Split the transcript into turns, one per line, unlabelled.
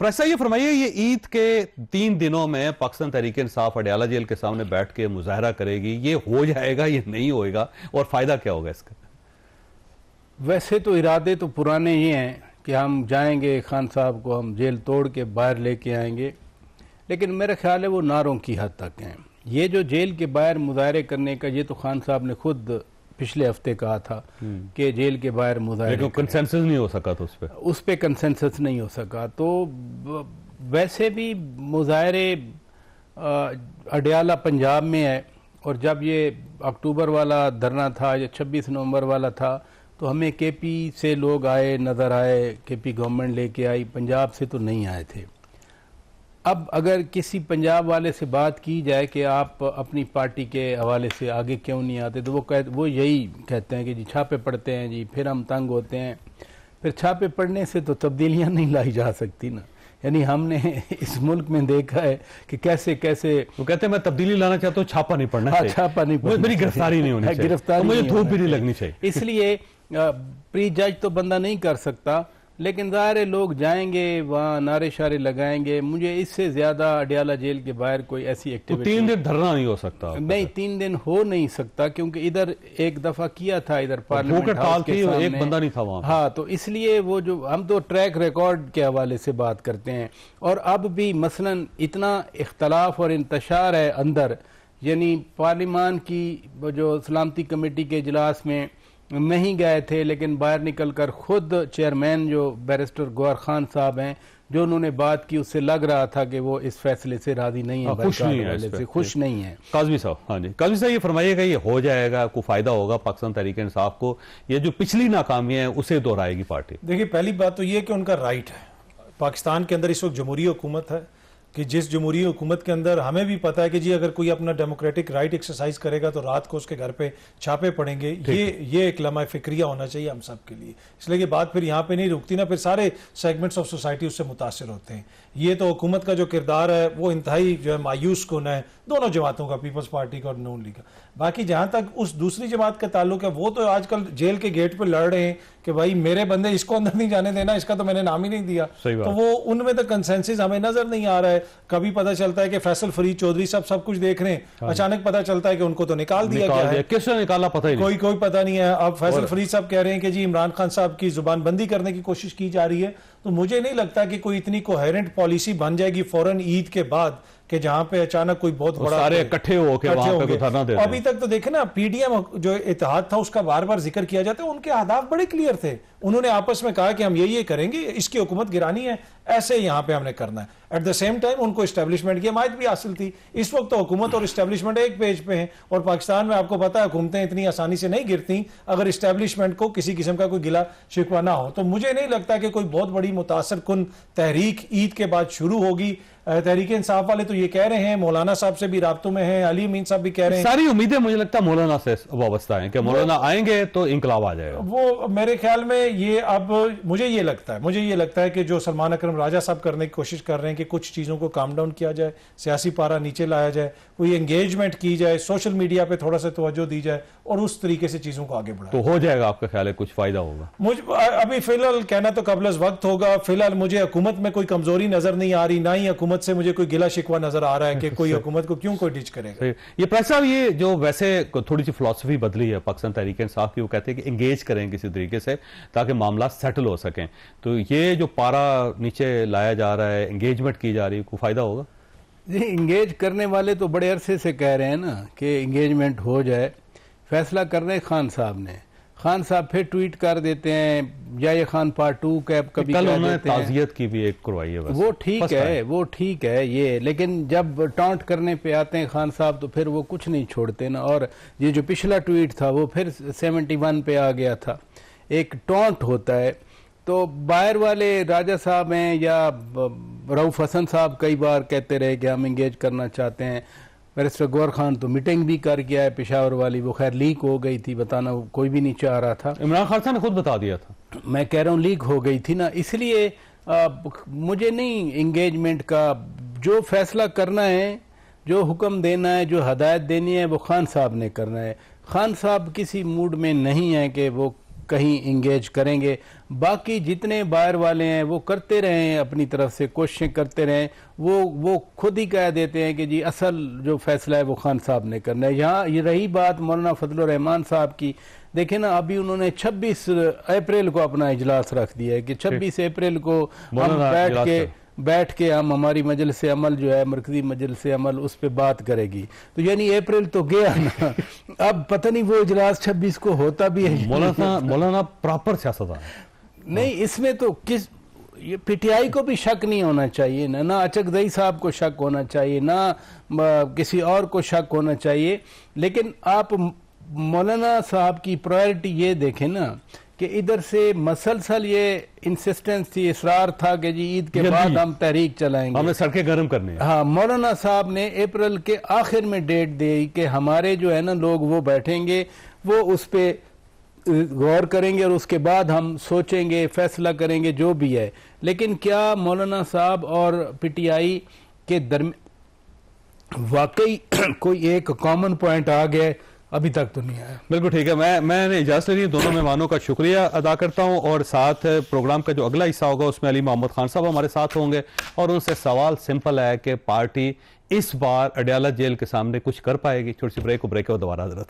प्रसा ये फरमाइए, ये ईद के 3 दिनों में पाकिस्तान तहरीक इंसाफ अडयाला जेल के सामने बैठ के मुजाहरा करेगी, ये हो जाएगा, ये नहीं होएगा, और फायदा क्या होगा इसका?
वैसे तो इरादे तो पुराने ही हैं कि हम जाएंगे, खान साहब को हम जेल तोड़ के बाहर लेके आएंगे, लेकिन मेरा ख्याल है वो नारों की हद तक हैं। ये जो जेल के बाहर मुजाहरे करने का, ये तो खान साहब ने खुद पिछले हफ्ते कहा था कि जेल के बाहर मुजाहरे,
लेकिन कंसेंसस नहीं हो सका, तो उस पे
कंसेंसस नहीं हो सका। तो वैसे भी मुजाहरे अडयाला पंजाब में है, और जब ये अक्टूबर वाला धरना था या 26 नवंबर वाला था तो हमें केपी से लोग आए, नज़र आए, केपी गवर्नमेंट लेके आई, पंजाब से तो नहीं आए थे। अब अगर किसी पंजाब वाले से बात की जाए कि आप अपनी पार्टी के हवाले से आगे क्यों नहीं आते, तो वो यही कहते हैं कि जी छापे पड़ते हैं जी, फिर हम तंग होते हैं। फिर छापे पड़ने से तो तब्दीलियां नहीं लाई जा सकती ना। यानी हमने इस मुल्क में देखा है कि कैसे कैसे
वो कहते हैं मैं तब्दीली लाना चाहता हूँ, छापा नहीं पड़ना चाहिए,
छापा नहीं पड़ना,
मेरी गिरफ्तारी नहीं होनी चाहिए,
गिरफ्तारी
मुझे धूप भी नहीं
चाहिए।
लगनी चाहिए।
इसलिए प्री जज तो बंदा नहीं कर सकता, लेकिन ज़ाहिर लोग जाएंगे वहाँ, नारे शारे लगाएंगे। मुझे इससे ज्यादा अडयाला जेल के बाहर कोई ऐसी एक्टिविटी,
3 दिन धरना नहीं हो सकता?
नहीं, 3 दिन हो नहीं सकता, क्योंकि इधर एक दफा किया था, इधर पार्लियामेंट हाउस के सामने,
एक बंदा नहीं था वहाँ।
हाँ, तो इसलिए वो जो हम तो ट्रैक रिकॉर्ड के हवाले से बात करते हैं, और अब भी मसलन इतना इख्तलाफ और इंतशार है अंदर, यानी पार्लियामान की जो सलामती कमेटी के इजलास में नहीं गए थे, लेकिन बाहर निकलकर खुद चेयरमैन जो बैरिस्टर गौहर खान साहब हैं, जो उन्होंने बात की, उससे लग रहा था कि वो इस फैसले से राजी नहीं है, खुश नहीं है।
काज़मी साहब, हाँ जी, काज़मी साहब, ये फरमाइएगा, ये हो जाएगा, को फायदा होगा पाकिस्तान तहरीक इंसाफ को, ये जो पिछली नाकामी है उसे दोहराएगी पार्टी?
देखिए, पहली बात तो ये कि उनका राइट है। पाकिस्तान के अंदर इस वक्त जमहूरी हुकूमत है कि जिस जमहूरी हुकूमत के अंदर हमें भी पता है कि जी अगर कोई अपना डेमोक्रेटिक राइट एक्सरसाइज करेगा तो रात को उसके घर पे छापे पड़ेंगे। ये एक लम्हा फिक्रिया होना चाहिए हम सब के लिए। इसलिए कि बात फिर यहाँ पे नहीं रुकती ना, फिर सारे सेगमेंट्स ऑफ सोसाइटी उससे मुतासर होते हैं। ये तो हुकूमत का जो किरदार है वो इंतहाई जो है मायूस कुन है, दोनों जमातों का, पीपल्स पार्टी का और नून लीग का। बाकी जहां तक उस दूसरी जमात का ताल्लुक है, वो तो आजकल जेल के गेट पर लड़ रहे हैं कि भाई मेरे बंदे, इसको अंदर नहीं जाने देना, इसका तो मैंने नाम ही नहीं दिया। तो वो उनमें तो कंसेंसस हमें नजर नहीं आ रहा है। कभी पता चलता है कि फैसल फरीद चौधरी सब कुछ देख रहे हैं, अचानक पता चलता है कि उनको तो निकाल दिया गया है।
किसने निकाला पता ही नहीं,
कोई पता नहीं है। अब फैसल फरीद साहब कह रहे हैं कि जी इमरान खान साहब की जुबानबंदी करने की कोशिश की जा रही है। तो मुझे नहीं लगता कि कोई इतनी कोहेरेंट पॉलिसी बन जाएगी फौरन ईद के बाद कि जहां पे अचानक कोई बहुत बड़ा
सारे इकट्ठे होकर वहां पे धरना दे रहे हैं।
अभी तक तो देखे ना, पीडीएम जो इत्तेहाद था उसका बार बार जिक्र किया जाता है, उनके अहदाफ बड़े क्लियर थे। उन्होंने आपस में कहा कि हम ये करेंगे, इसकी हुकूमत गिरानी है, ऐसे यहां पे हमने करना है। एट द सेम टाइम उनको एस्टेब्लिशमेंट की हमायत भी हासिल थी। इस वक्त तो हुकूमत और एस्टेब्लिशमेंट एक पेज पे हैं, और पाकिस्तान में आपको पता है हुकूमतें इतनी आसानी से नहीं गिरती अगर एस्टेब्लिशमेंट को किसी किस्म का कोई गिला शिकवा ना हो। तो मुझे नहीं लगता कि कोई बहुत बड़ी मुतासर कुन तहरीक ईद के बाद शुरू होगी। तहरीक इंसाफ वाले तो ये कह रहे हैं, मौलाना साहब से भी राब्तों में हैं, अली अमीन साहब भी कह रहे हैं।
सारी उम्मीदें मुझे लगता है मौलाना से वाबस्ता हैं कि मौलाना आएंगे तो इंकलाब आ जाएगा।
वो मेरे ख्याल में ये, अब मुझे ये लगता है कि जो सलमान अकरम राजा साहब करने की कोशिश कर रहे हैं कि कुछ चीज़ों को काम डाउन किया जाए, सियासी पारा नीचे लाया जाए, कोई एंगेजमेंट की जाए, सोशल मीडिया पे थोड़ा सा तवज्जो दी जाए, और उस तरीके से चीज़ों को आगे बढ़ाया
तो हो जाएगा। आपका ख्याल है कुछ फायदा होगा?
मुझे अभी फिलहाल कहना तो कबल वक्त होगा। फिलहाल मुझे हुकूमत में कोई कमजोरी नजर नहीं आ रही, ना ही हुकूमत से मुझे कोई गिला शिकवा नजर आ रहा है कि कोई हुकूमत को क्यों कोई डिच करेगा।
ये प्रेस साहब, ये जो वैसे थोड़ी सी फिलॉसफी बदली है पाकिस्तान तहरीक इंसाफ की, वो कहते हैं कि एंगेज करें किसी तरीके से ताकि मामला सेटल हो सकें। तो ये जो पारा नीचे लाया जा रहा है, एंगेजमेंट की जा रही है, कोई फायदा होगा?
जी, इंगेज करने वाले तो बड़े अरसे से कह रहे हैं ना कि इंगेजमेंट हो जाए। फैसला कर रहे खान साहब ने, खान साहब फिर ट्वीट कर देते हैं या ये खान पार्ट 2 कैब कभी
कल उन्होंने ताज़ियत की भी एक करवाई है।
वो ठीक है ये, लेकिन जब टॉन्ट करने पे आते हैं खान साहब तो फिर वो कुछ नहीं छोड़ते ना। और ये जो पिछला ट्वीट था वो फिर 71 पे आ गया था। एक टॉन्ट होता है। तो बाहर वाले राजा साहब हैं या रऊफ हसन साहब कई बार कहते रहे कि हम इंगेज करना चाहते हैं। बैरिस्टर गौहर खान तो मीटिंग भी कर गया है पेशावर वाली, वो खैर लीक हो गई थी, बताना कोई भी नहीं चाह रहा था।
इमरान खान साहब ने खुद बता दिया था।
मैं कह रहा हूँ लीक हो गई थी ना, इसलिए मुझे नहीं इंगेजमेंट का। जो फैसला करना है, जो हुक्म देना है, जो हदायत देनी है, वो खान साहब ने करना है। खान साहब किसी मूड में नहीं है कि वो कहीं इंगेज करेंगे। बाकी जितने बाहर वाले हैं वो करते रहें, अपनी तरफ से कोशिशें करते रहें। वो खुद ही कह देते हैं कि जी असल जो फैसला है वो खान साहब ने करना है। यहाँ ये रही बात मौलाना फजलुर रहमान साहब की, देखें ना, अभी उन्होंने 26 अप्रैल को अपना इजलास रख दिया है कि 26 अप्रैल को हम बैठ के हम हमारी मजलिस अमल जो है, मरकजी मजलिस अमल, उस पर बात करेगी। तो यानी अप्रैल तो गया ना, अब पता नहीं वो इजलास 26 को होता भी है।
मौलाना प्रॉपर सियासतदान
नहीं, इसमें तो ये पीटीआई को भी शक नहीं होना चाहिए ना अचकजई साहब को शक होना चाहिए, ना किसी और को शक होना चाहिए। लेकिन आप मौलाना साहब की प्रायोरिटी ये देखें ना कि इधर से मसलसल ये इंसिस्टेंस थी, इसरार था कि जी ईद के बाद हम तहरीक चलाएंगे,
हमें सड़कें गर्म करनी है।
हाँ, मौलाना साहब ने अप्रैल के आखिर में डेट दी कि हमारे जो है ना लोग वो बैठेंगे, वो उस पे गौर करेंगे और उसके बाद हम सोचेंगे, फैसला करेंगे जो भी है। लेकिन क्या मौलाना साहब और पीटीआई के दरमियान वाकई कोई एक कॉमन पॉइंट आ गया? अभी तक तो नहीं आया।
बिल्कुल ठीक है, मैंने इजाजत ली। दोनों मेहमानों का शुक्रिया अदा करता हूं और साथ प्रोग्राम का जो अगला हिस्सा होगा उसमें अली मोहम्मद खान साहब हमारे साथ होंगे और उनसे सवाल सिंपल है कि पार्टी इस बार अडयाला जेल के सामने कुछ कर पाएगी। छोटी सी ब्रेक को दोबारा हजरत।